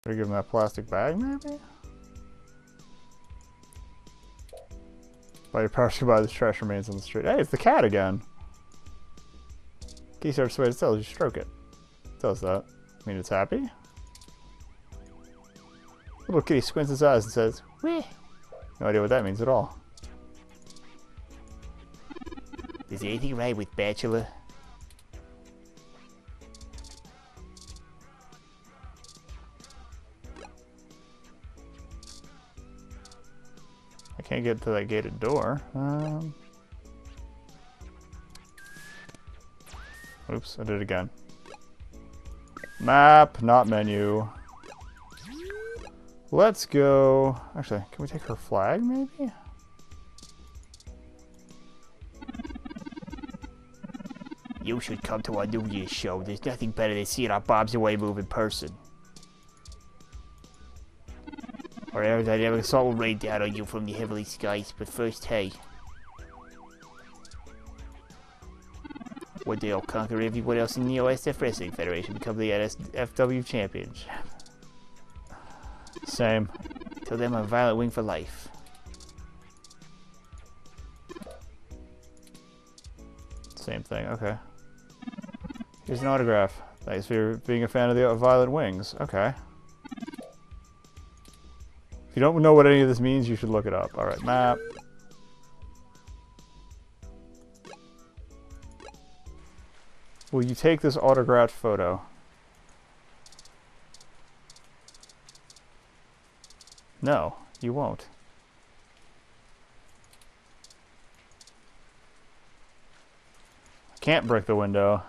Should I give him that plastic bag, maybe? By your power to buy, this trash remains on the street. Hey, it's the cat again. Key starts to sway its tail as you stroke it. It does that. I mean, it's happy? Little kitty squints its eyes and says, "Weh." No idea what that means at all. Is there anything right with Bachelor? I can't get to that gated door. Oops, I did it again. Map, not menu. Let's go... Actually, can we take her flag, maybe? You should come to our New Year's show. There's nothing better than seeing our Bob's Away move in person. Our aerodynamic assault will rain down on you from the heavenly skies, but first, hey. One day I'll conquer everyone else in the OSF Wrestling Federation, become the NSFW champions. Same. Till then, I'm Violet Wing for life. Same thing, okay. Here's an autograph. Thanks for being a fan of the Violet Wings. Okay. If you don't know what any of this means, you should look it up. Alright, map. Will you take this autographed photo? No, you won't. I can't break the window.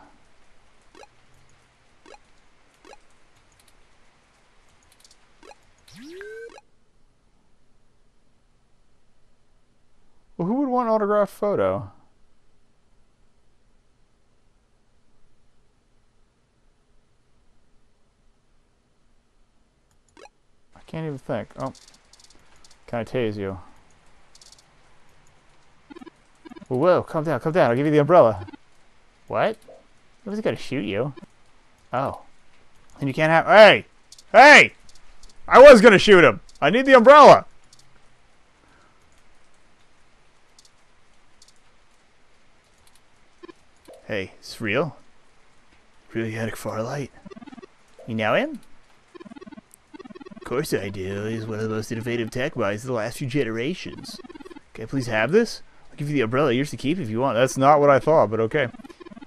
Well, who would want an autographed photo? I can't even think. Oh. Can I tase you? Whoa, whoa, calm down, calm down. I'll give you the umbrella. What? I wasn't gonna shoot you. Oh. And you can't have... Hey! Hey! I was gonna shoot him! I need the umbrella! Hey, it's real? Really had a Farlight. You know him? Of course I do. He's one of the most innovative tech minds of the last few generations. Can I please have this? I'll give you the umbrella. Yours to keep if you want. That's not what I thought, but okay.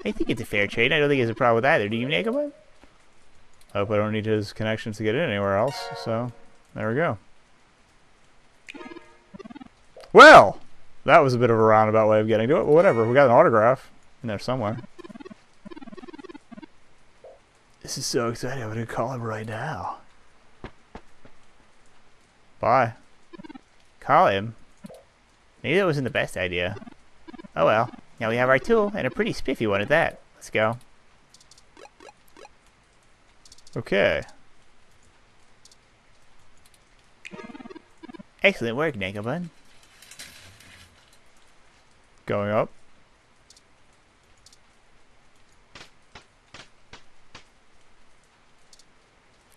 I think it's a fair trade. I don't think there's a problem with either. Do you, Nagabun? I hope I don't need his connections to get in anywhere else. So, there we go. Well! That was a bit of a roundabout way of getting to it, but whatever. We got an autograph in there somewhere. This is so exciting. I'm going to call him right now. Bye. Call him? Maybe that wasn't the best idea. Oh well. Now we have our tool, and a pretty spiffy one at that. Let's go. Okay. Excellent work, Nagabun. Going up.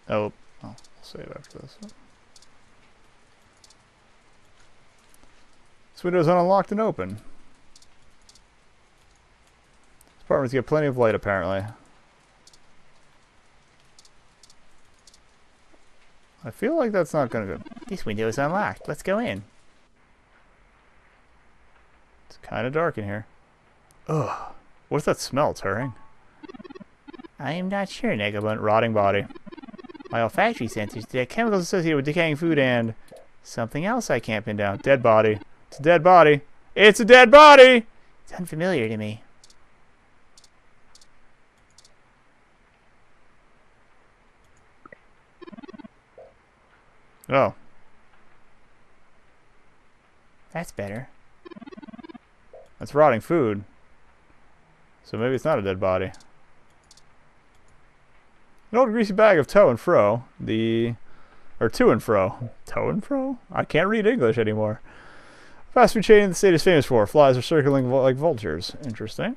Oh, I'll save after this. This window is unlocked and open. This apartment's got plenty of light, apparently. I feel like that's not gonna go. This window is unlocked. Let's go in. It's kind of dark in here. Ugh. What's that smell, Turing? I am not sure, Nagabun. Rotting body. My olfactory sensors detect chemicals associated with decaying food and something else I can't pin down. Dead body. It's a dead body. It's a dead body! It's unfamiliar to me. Oh. That's better. That's rotting food. So maybe it's not a dead body. An old greasy bag of to and fro. Or to and fro. To and fro? I can't read English anymore. Fast food chain the state is famous for. Flies are circling like vultures. Interesting.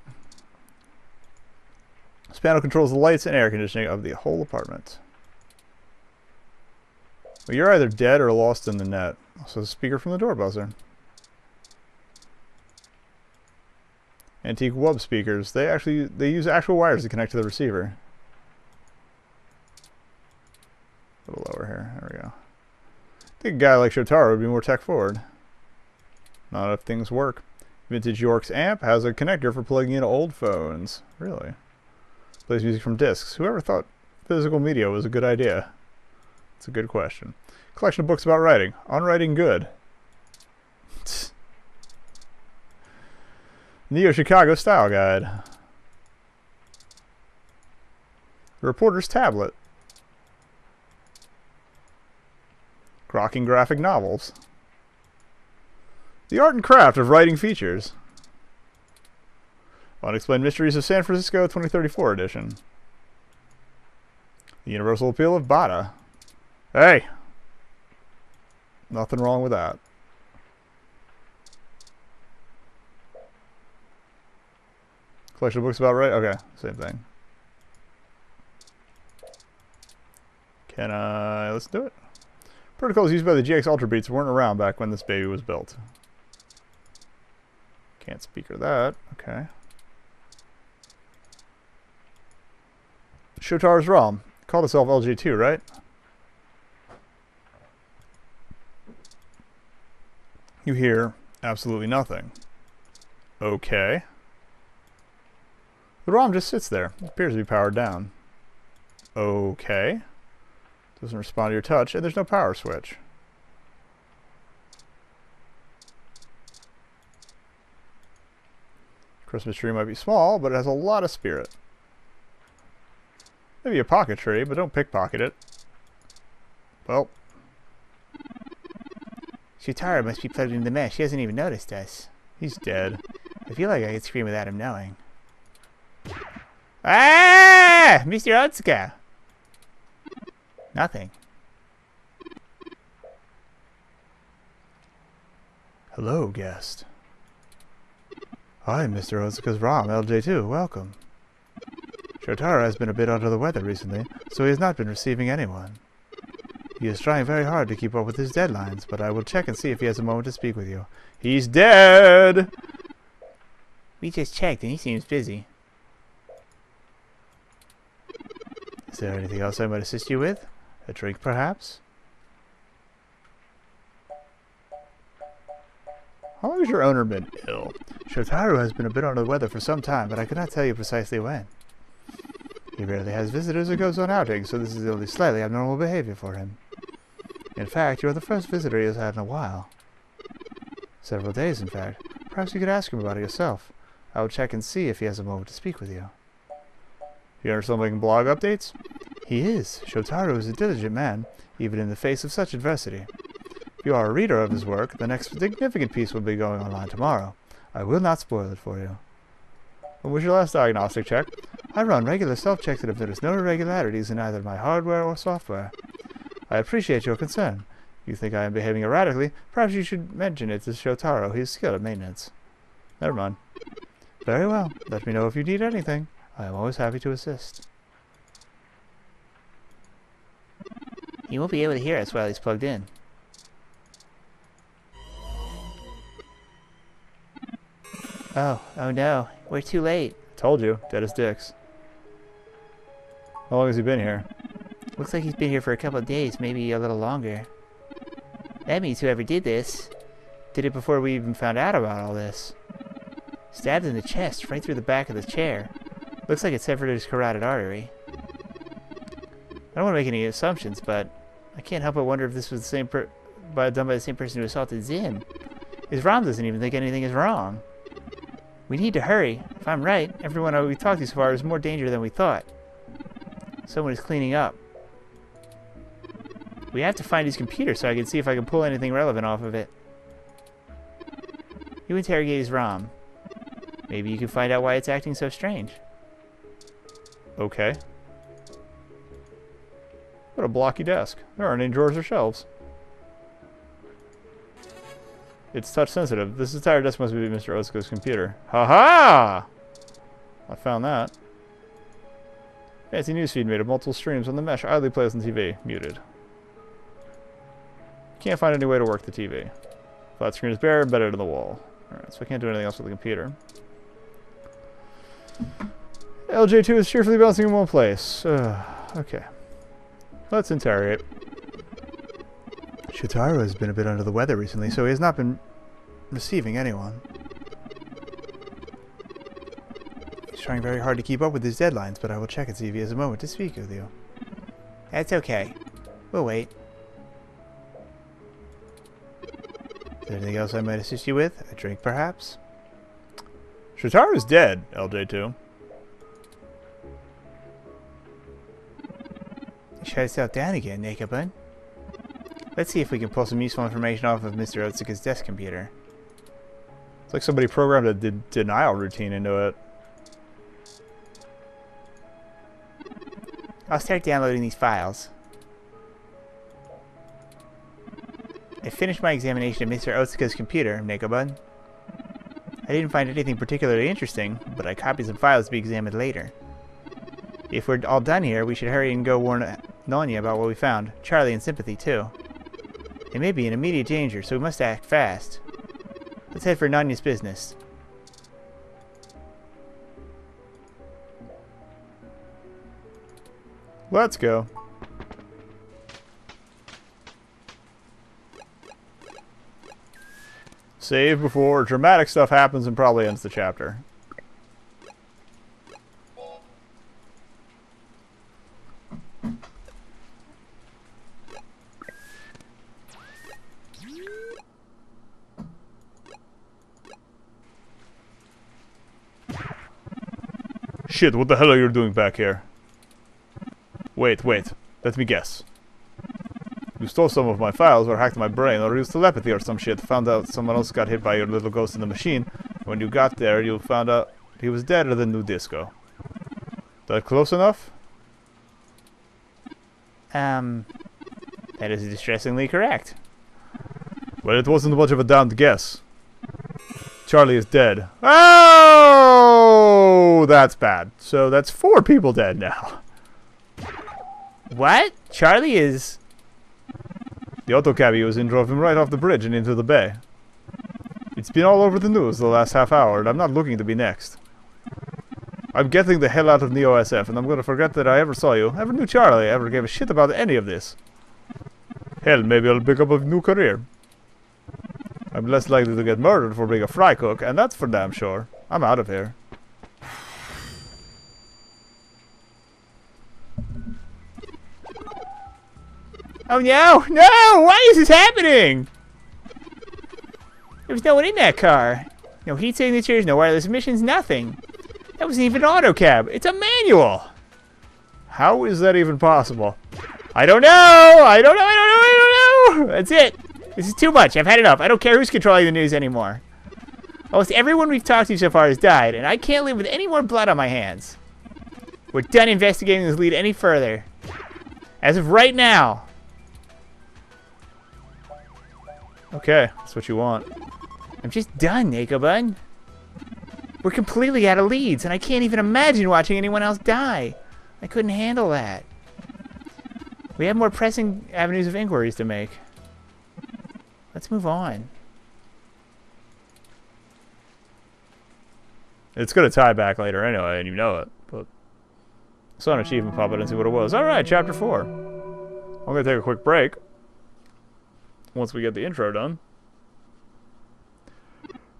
This panel controls the lights and air conditioning of the whole apartment. Well, you're either dead or lost in the net. So speaker from the door buzzer. Antique wub speakers. They use actual wires to connect to the receiver. A little lower here. There we go. I think a guy like Shotaro would be more tech forward. Not if things work. Vintage York's amp has a connector for plugging into old phones. Really? Plays music from discs. Whoever thought physical media was a good idea? It's a good question. Collection of books about writing. On Writing Good. Neo Chicago Style Guide. The Reporter's Tablet. Grokking graphic novels. The Art and Craft of Writing Features. Unexplained Mysteries of San Francisco 2034 edition. The Universal Appeal of Bada. Hey! Nothing wrong with that. Collection of books about writing. Okay, same thing. Can I... let's do it. Protocols used by the GX Ultra Beats weren't around back when this baby was built. Can't speaker that. Okay. Shotaro's ROM. Called itself LJ2, right? You hear absolutely nothing. Okay. The ROM just sits there. It appears to be powered down. Okay. Doesn't respond to your touch, and there's no power switch. Christmas tree might be small, but it has a lot of spirit. Maybe a pocket tree, but don't pickpocket it. Well. Shotaro must be plugged into the mesh. He hasn't even noticed us. He's dead. I feel like I could scream without him knowing. Ah! Mr. Otsuka! Nothing. Hello, guest. Hi, Mr. Otsuka's ROM, LJ2. Welcome. Shotaro has been a bit under the weather recently, so he has not been receiving anyone. He is trying very hard to keep up with his deadlines, but I will check and see if he has a moment to speak with you. He's dead! We just checked and he seems busy. Is there anything else I might assist you with? A drink, perhaps? How long has your owner been ill? Shotaro has been a bit under the weather for some time, but I could not tell you precisely when. He rarely has visitors or goes on outings, so this is only slightly abnormal behavior for him. In fact, you are the first visitor he has had in a while. Several days, in fact. Perhaps you could ask him about it yourself. I will check and see if he has a moment to speak with you. You understand making blog updates? He is. Shotaro is a diligent man, even in the face of such adversity. If you are a reader of his work, the next significant piece will be going online tomorrow. I will not spoil it for you. When was your last diagnostic check? I run regular self-checks and have noticed no irregularities in either my hardware or software. I appreciate your concern. You think I am behaving erratically? Perhaps you should mention it to Shotaro. He is skilled at maintenance. Never mind. Very well. Let me know if you need anything. I am always happy to assist. He won't be able to hear us while he's plugged in. Oh no. We're too late. Told you. Dead as dicks. How long has he been here? Looks like he's been here for a couple of days, maybe a little longer. That means whoever did this did it before we even found out about all this. Stabbed in the chest, right through the back of the chair. Looks like it severed his carotid artery. I don't want to make any assumptions, but I can't help but wonder if this was the same done by the same person who assaulted Zim. His ROM doesn't even think anything is wrong. We need to hurry. If I'm right, everyone we've talked to so far is more danger than we thought. Someone is cleaning up. We have to find his computer so I can see if I can pull anything relevant off of it. You interrogate his ROM. Maybe you can find out why it's acting so strange. Okay. What a blocky desk. There aren't any drawers or shelves. It's touch sensitive. This entire desk must be Mr. Otsuka's computer. Ha-ha! I found that. Fancy newsfeed made of multiple streams on the mesh idly plays on TV. Muted. Can't find any way to work the TV. Flat screen is bare, embedded in the wall. Alright, so I can't do anything else with the computer. LJ2 is cheerfully bouncing in one place. Okay. Let's interrogate. Shotaro has been a bit under the weather recently, so he has not been receiving anyone. He's trying very hard to keep up with his deadlines, but I will check and see if he has a moment to speak with you. That's okay. We'll wait. Is there anything else I might assist you with? A drink, perhaps? Shotaro's dead, LJ2. You shut yourself down again, Nakabun. Let's see if we can pull some useful information off of Mr. Otsuka's desk computer. It's like somebody programmed a denial routine into it. I'll start downloading these files. I finished my examination of Mr. Otsuka's computer, Nakabun. I didn't find anything particularly interesting, but I copied some files to be examined later. If we're all done here, we should hurry and go warn Nonya about what we found. Charlie and Sympathy, too. They may be in immediate danger, so we must act fast. Let's head for Nonya's business. Let's go. Save before dramatic stuff happens and probably ends the chapter. Shit, what the hell are you doing back here? Wait, let me guess. You stole some of my files or hacked my brain or used telepathy or some shit. Found out someone else got hit by your little ghost in the machine. When you got there, you found out he was deader than New Disco. That close enough? That is distressingly correct. Well, it wasn't much of a damned guess. Charlie is dead. Oh, that's bad. So that's 4 people dead now. What? Charlie is... The auto cab he was in drove him right off the bridge and into the bay. It's been all over the news the last half hour, and I'm not looking to be next. I'm getting the hell out of Neo SF, and I'm going to forget that I ever saw you, ever knew Charlie, ever gave a shit about any of this. Hell, maybe I'll pick up a new career. I'm less likely to get murdered for being a fry cook, and that's for damn sure. I'm out of here. Oh no! No! Why is this happening? There was no one in that car. No heat signatures, no wireless emissions, nothing. That wasn't even an auto cab. It's a manual. How is that even possible? I don't know! I don't know! That's it. This is too much. I've had enough. I don't care who's controlling the news anymore. Almost everyone we've talked to so far has died, and I can't live with any more blood on my hands. We're done investigating this lead any further. As of right now. Okay, that's what you want. I'm just done, Nakabun. We're completely out of leads, and I can't even imagine watching anyone else die. I couldn't handle that. We have more pressing avenues of inquiries to make. Let's move on. It's going to tie back later anyway, and you know it. But I saw an achievement pop up and see what it was. Alright, chapter 4. I'm going to take a quick break. Once we get the intro done.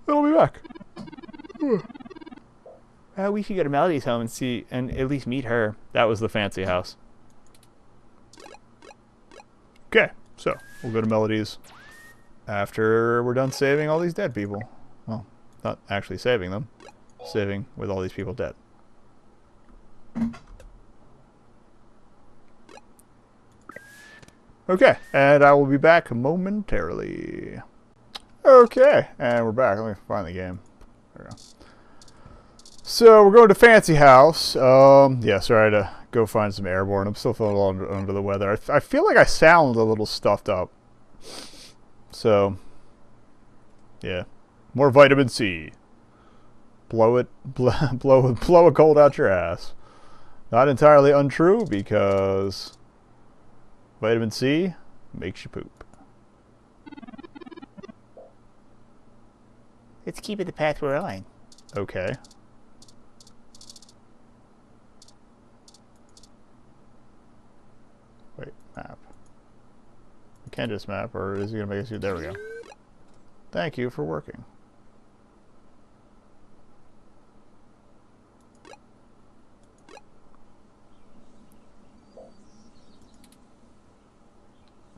Then I'll be back. We should go to Melody's home and see, and at least meet her. That was the fancy house. Okay, so we'll go to Melody's after we're done saving all these dead people. Well, not actually saving them. Saving with all these people dead. Okay, and I will be back momentarily. Okay, and we're back. Let me find the game. There we go. So we're going to Fancy House. Yeah, sorry to go find some Airborne. I'm still feeling a little under the weather. I feel like I sound a little stuffed up. So, yeah, more vitamin C. Blow it, blow a cold out your ass. Not entirely untrue because vitamin C makes you poop. Let's keep it the path we're on. Okay. Wait, map. We can't just map, or is he going to make us do... There we go. Thank you for working.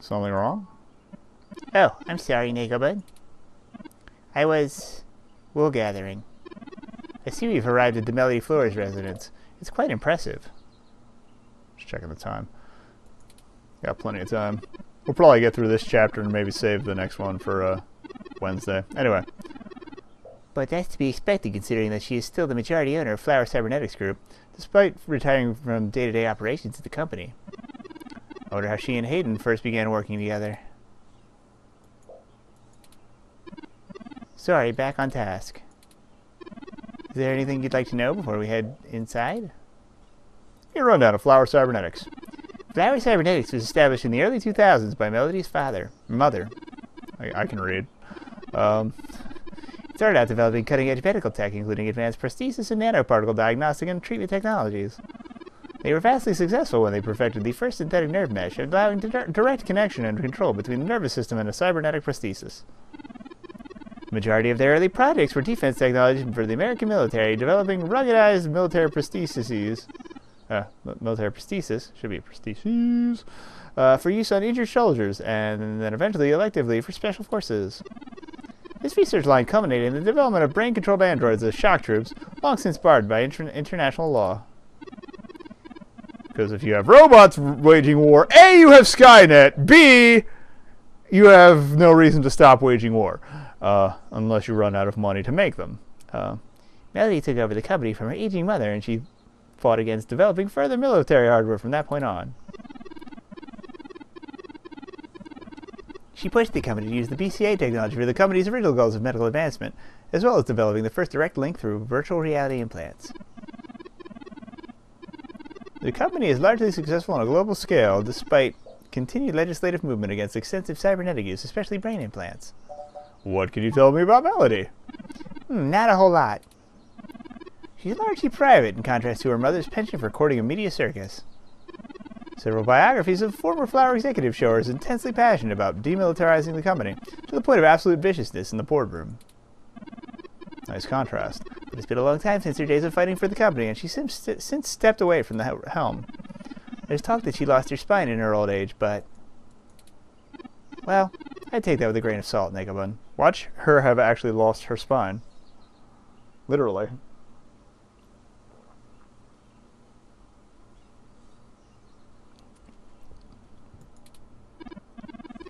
Something wrong? Oh, I'm sorry, Nagobud. I was wool gathering. I see we've arrived at the Melody Flores residence. It's quite impressive. Just checking the time. Got plenty of time. We'll probably get through this chapter and maybe save the next one for Wednesday. Anyway. But that's to be expected considering that she is still the majority owner of Flower Cybernetics Group, despite retiring from day-to-day operations of the company. I wonder how she and Hayden first began working together. Sorry, back on task. Is there anything you'd like to know before we head inside? Your rundown of Flower Cybernetics. Flower Cybernetics was established in the early 2000s by Melody's mother. I can read. It started out developing cutting-edge medical tech, including advanced prosthesis and nanoparticle diagnostic and treatment technologies. They were vastly successful when they perfected the first synthetic nerve mesh, allowing direct connection and control between the nervous system and a cybernetic prosthesis. The majority of their early projects were defense technology for the American military, developing ruggedized military prostheses. Military prosthesis, should be prostheses, for use on injured soldiers, and then eventually electively for special forces. This research line culminated in the development of brain-controlled androids as shock troops, long since barred by international law. Because if you have robots waging war, A, you have Skynet, B, you have no reason to stop waging war, unless you run out of money to make them. Melody took over the company from her aging mother, and she fought against developing further military hardware from that point on. She pushed the company to use the BCA technology for the company's original goals of medical advancement, as well as developing the first direct link through virtual reality implants. The company is largely successful on a global scale, despite continued legislative movement against extensive cybernetic use, especially brain implants. What can you tell me about Melody? Not a whole lot. She's largely private, in contrast to her mother's penchant for courting a media circus. Several biographies of former Flower executives show her is intensely passionate about demilitarizing the company, to the point of absolute viciousness in the boardroom. Nice contrast. But it's been a long time since her days of fighting for the company, and she's since stepped away from the helm. There's talk that she lost her spine in her old age, but... well, I'd take that with a grain of salt, Nagobun. Watch her have actually lost her spine. Literally.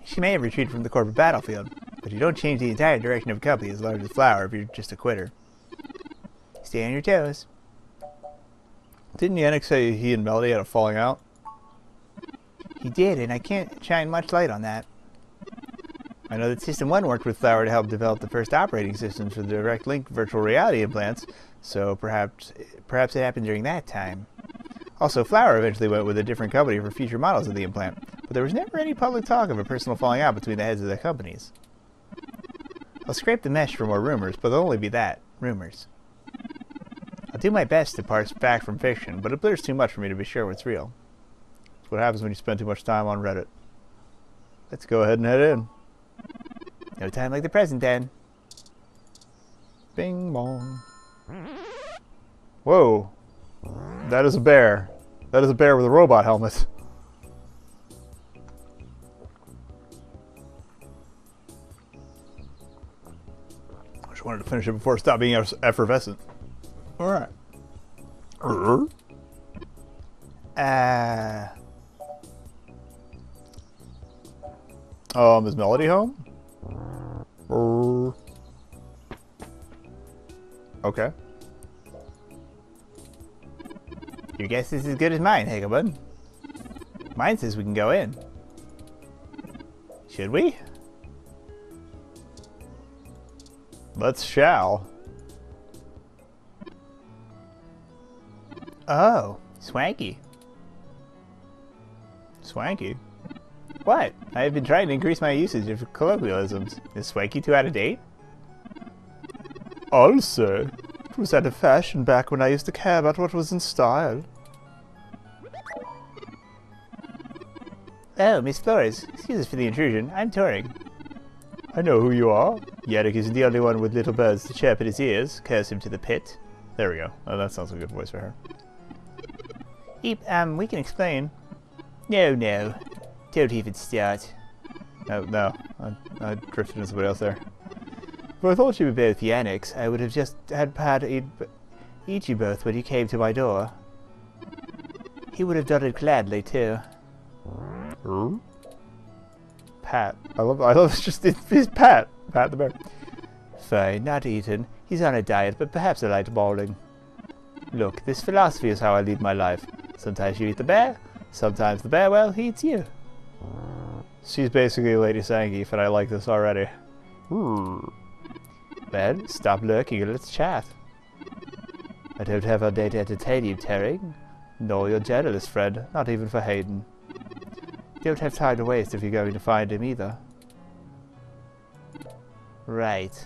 She may have retreated from the corporate battlefield, but you don't change the entire direction of a company as large as Flower if you're just a quitter. Stay on your toes. Didn't Yannick say he and Melody had a falling out? He did, and I can't shine much light on that. I know that System 1 worked with Flower to help develop the first operating systems for the direct link virtual reality implants, so perhaps it happened during that time. Also, Flower eventually went with a different company for future models of the implant, but there was never any public talk of a personal falling out between the heads of the companies. I'll scrape the mesh for more rumors, but they'll only be that, rumors. I'll do my best to parse fact from fiction, but it blurs too much for me to be sure what's real. That's what happens when you spend too much time on Reddit. Let's go ahead and head in. No time like the present, then. Bing bong. Whoa. That is a bear. That is a bear with a robot helmet. I just wanted to finish it before it stopped being effervescent. Alright. Is Melody home? Okay. Your guess is as good as mine, Nagobun. Mine says we can go in. Should we? Let's shall. Oh, swanky. Swanky? What? I have been trying to increase my usage of colloquialisms. Is swanky too out of date? Also, it was out of fashion back when I used to care about what was in style. Oh, Miss Flores, excuse us for the intrusion. I'm Turing. I know who you are. Yannick isn't the only one with little birds to chirp in his ears. Curse him to the pit. There we go. Oh, that sounds like a good voice for her. We can explain. No, don't even start. No. I drifted into somebody else there. If I thought you were both Yannicks, I would have just had eat you both when you came to my door. He would have done it gladly, too. Pat. I love it's just his Pat the bear. Fine, not eaten. He's on a diet, but perhaps a light morning. Look, this philosophy is how I lead my life. Sometimes you eat the bear, sometimes the bear, well, he eats you. She's basically Lady Zangief, and I like this already. Well, stop lurking and let's chat. I don't have a day to entertain you, Turing. Nor your journalist friend, not even for Hayden. Don't have time to waste if you're going to find him either. Right.